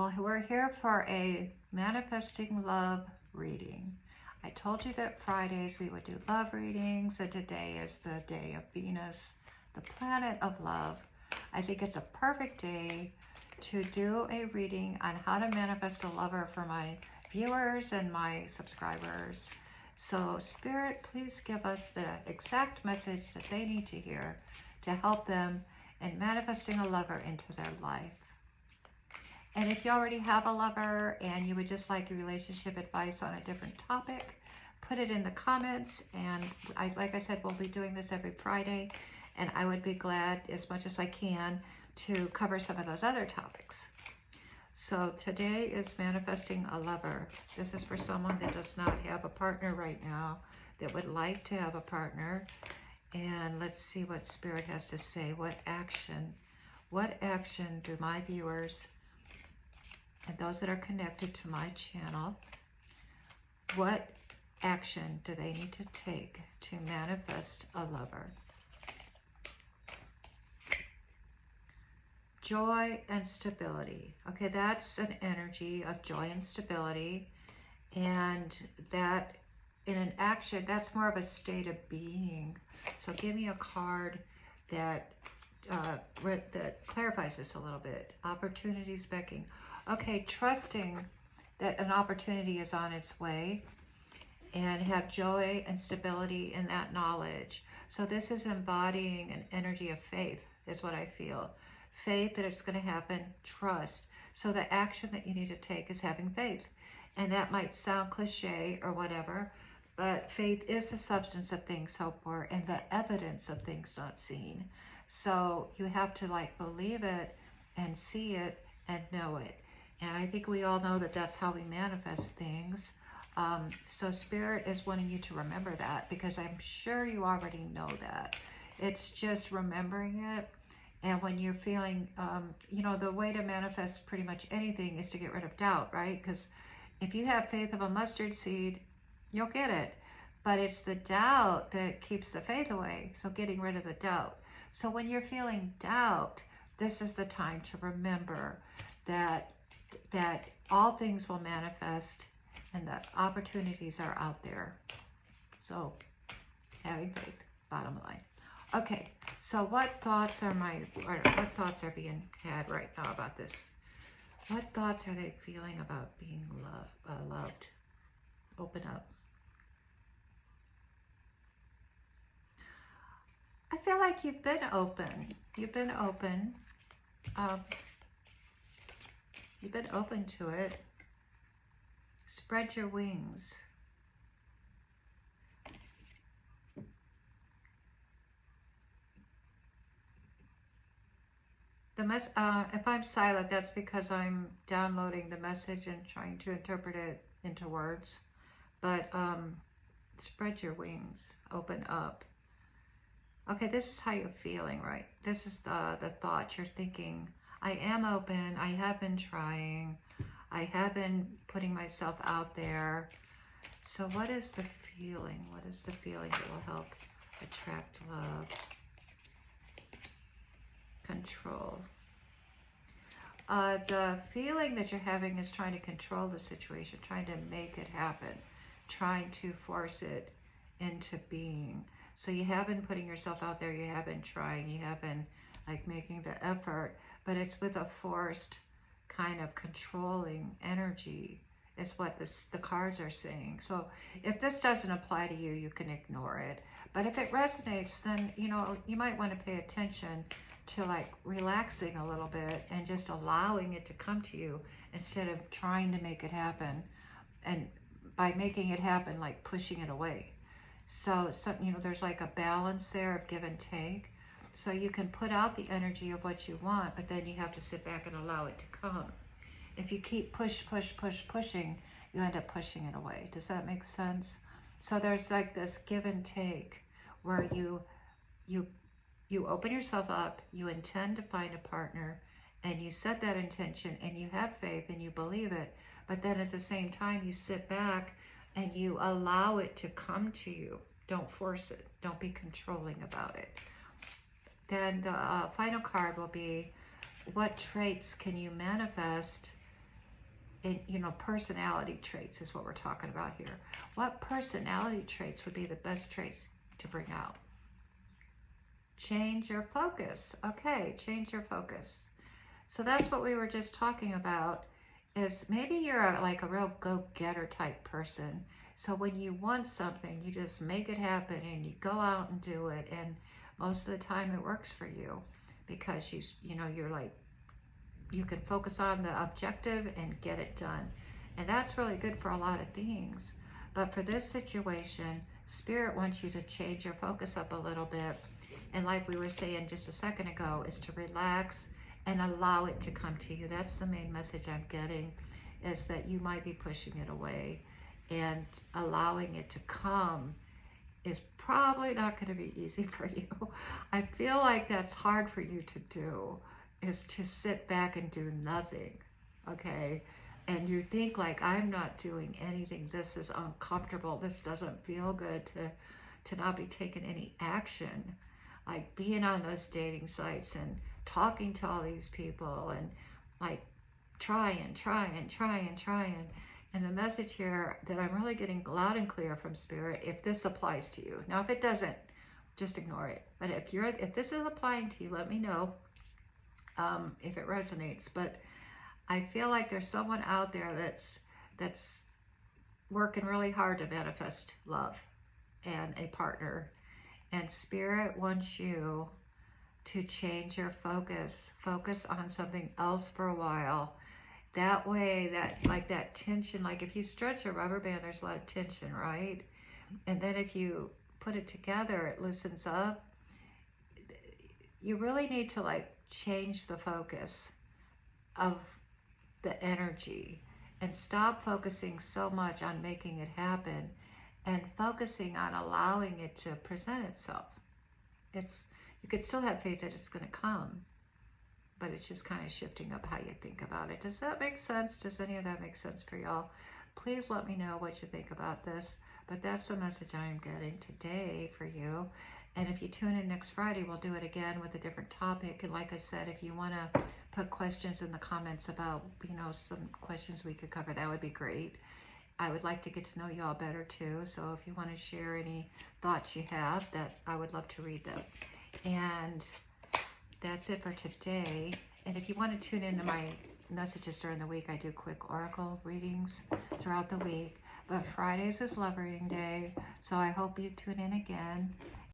We're here for a manifesting love reading. I told you that Fridays we would do love readings, and today is the day of Venus, the planet of love. I think it's a perfect day to do a reading on how to manifest a lover for my viewers and my subscribers. So Spirit, please give us the exact message that they need to hear to help them in manifesting a lover into their life. And if you already have a lover and you would just like a relationship advice on a different topic, put it in the comments. And like I said, we'll be doing this every Friday. And I would be glad as much as I can to cover some of those other topics. So today is manifesting a lover. This is for someone that does not have a partner right now, that would like to have a partner. And let's see what Spirit has to say. What action do my viewers and those that are connected to my channel, what action do they need to take to manifest a lover? Joy and stability. Okay, that's an energy of joy and stability. And that in an action, that's more of a state of being. So give me a card that clarifies this a little bit. Opportunities beckoning. Okay, trusting that an opportunity is on its way and have joy and stability in that knowledge. So this is embodying an energy of faith is what I feel. Faith that it's going to happen, trust. So the action that you need to take is having faith. And that might sound cliche or whatever, but faith is the substance of things hoped for and the evidence of things not seen. So you have to believe it and see it and know it. And I think we all know that that's how we manifest things. So Spirit is wanting you to remember that, because I'm sure you already know that. It's just remembering it. And when you're feeling, the way to manifest pretty much anything is to get rid of doubt, right? Because if you have faith of a mustard seed, you'll get it. But it's the doubt that keeps the faith away. So getting rid of the doubt. So when you're feeling doubt, this is the time to remember that all things will manifest and that opportunities are out there. So having faith, bottom line. Okay, so what thoughts are being had right now about this? What thoughts are they feeling about being loved? Open up. I feel like you've been open. You've been open. You've been open to it. Spread your wings. If I'm silent, that's because I'm downloading the message and trying to interpret it into words. But spread your wings. Open up. Okay, this is how you're feeling, right? This is the thought you're thinking. I am open. I have been trying. I have been putting myself out there. So what is the feeling? What is the feeling that will help attract love? Control. The feeling that you're having is trying to control the situation, trying to make it happen, trying to force it into being. So you have been putting yourself out there, you have been trying, you have been making the effort, but it's with a forced kind of controlling energy is what the cards are saying. So if this doesn't apply to you, you can ignore it. But if it resonates, then you might want to pay attention to relaxing a little bit and just allowing it to come to you instead of trying to make it happen, and by making it happen, pushing it away. So there's a balance there of give and take. So you can put out the energy of what you want, but then you have to sit back and allow it to come. If you keep pushing, you end up pushing it away. Does that make sense? So there's this give and take where you open yourself up, you intend to find a partner, and you set that intention, and you have faith, and you believe it. But then at the same time, you sit back and you allow it to come to you. Don't force it. Don't be controlling about it. Then the final card will be, what traits can you manifest And, personality traits is what we're talking about here. What personality traits would be the best traits to bring out? Change your focus. Okay, change your focus. So that's what we were just talking about, is maybe you're like a real go-getter type person. So when you want something, you just make it happen and you go out and do it. And most of the time it works for you because you're like, you can focus on the objective and get it done. And that's really good for a lot of things. But for this situation, Spirit wants you to change your focus up a little bit. And like we were saying just a second ago, is to relax and allow it to come to you. That's the main message I'm getting, is that you might be pushing it away, and allowing it to come is probably not going to be easy for you. I feel like that's hard for you to do, is to sit back and do nothing, okay? And you think like, I'm not doing anything. This is uncomfortable. This doesn't feel good to not be taking any action. Like being on those dating sites and talking to all these people and like trying. And the message here that I'm really getting loud and clear from Spirit, if this applies to you. Now, if it doesn't, just ignore it. But if this is applying to you, let me know if it resonates. But I feel like there's someone out there that's working really hard to manifest love and a partner. And Spirit wants you to change your focus. Focus on something else for a while. That way, that tension, like if you stretch a rubber band, there's a lot of tension, right? And then if you put it together, it loosens up. You really need to like change the focus of the energy and stop focusing so much on making it happen and focusing on allowing it to present itself. You could still have faith that it's going to come, but it's just kind of shifting up how you think about it. Does that make sense? Does any of that make sense for y'all? Please let me know what you think about this. But that's the message I am getting today for you. And if you tune in next Friday, we'll do it again with a different topic. And like I said, if you want to put questions in the comments about, some questions we could cover, that would be great. I would like to get to know you all better too. So if you want to share any thoughts you have, that I would love to read them. And that's it for today. And if you want to tune into my messages during the week, I do quick oracle readings throughout the week. But Fridays is love reading day, so I hope you tune in again.